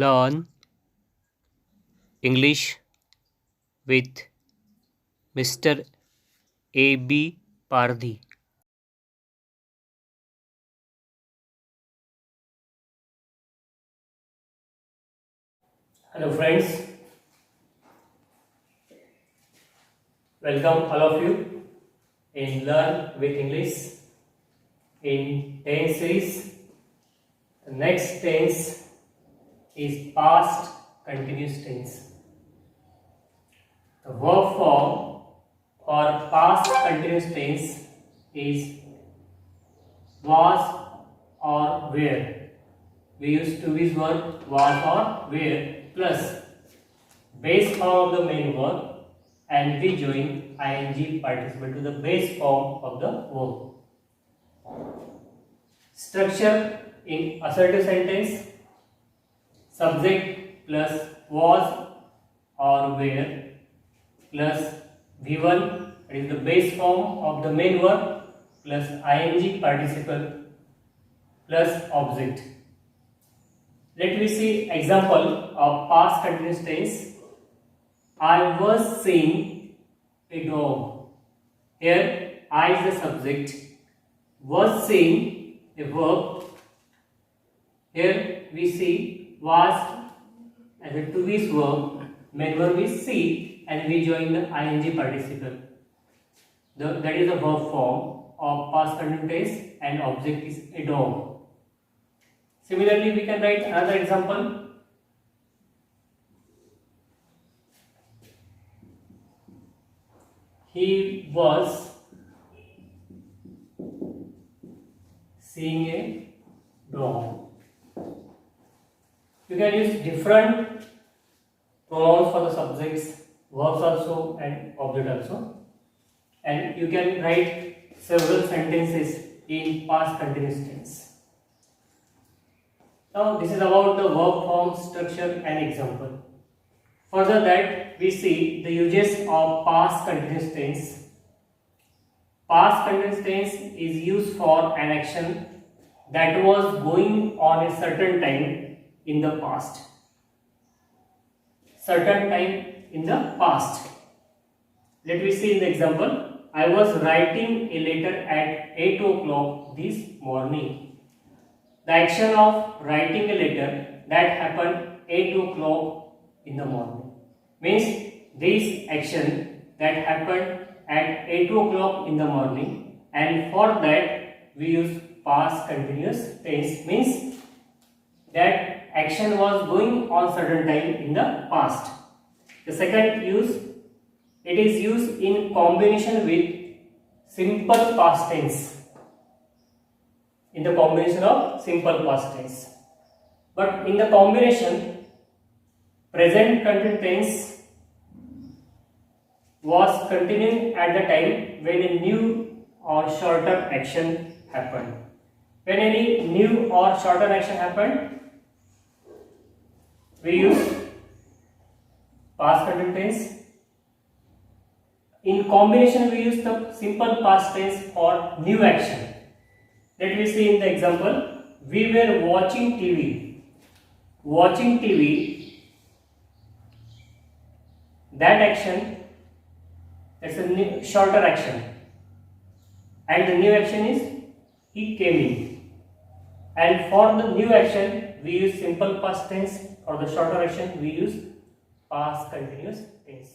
learn English with Mr. A.B. Pardhi. Hello friends, welcome all of you in Learn with English in tense series. The next tense is past continuous tense. The verb form for past continuous tense is was or were. We use to use verb was or were plus base form of the main verb and we join ing participle to the base form of the verb. Structure in assertive sentence: subject plus was or were plus v1, that is the base form of the main verb, plus ing participle plus object. Let me see example of past continuous tense. I was seeing a dog. Here I is the subject, was seeing a verb. Here we see was as a to be verb, main verb is see, and we join the ing participle. That is the verb form of past continuous tense and object is a dog. Similarly, we can write another example. He was seeing a dog. You can use different pronouns for the subjects, verbs also and object also. And you can write several sentences in past continuous tense. Now this is about the verb form, structure and example. Further that we see the uses of past continuous tense. Past continuous tense is used for an action that was going on a certain time in the past. Certain time in the past. Let me see in the example. I was writing a letter at 8 o'clock this morning. The action of writing a letter that happened 8 o'clock in the morning means this action that happened at 8 o'clock in the morning, and for that we use past continuous tense, means that action was going on certain time in the past. The second use, it is used in combination with simple past tense. In the combination of simple past tense, but in the combination present continuous tense was continuing at the time when a new or shorter action happened. When any new or shorter action happened, we use past continuous tense. In combination we use the simple past tense for new action. Let me see in the example. We were watching TV. Watching TV, that action, that's a new, shorter action, and the new action is he came in. And for the new action we use simple past tense, or the shorter action we use past continuous tense.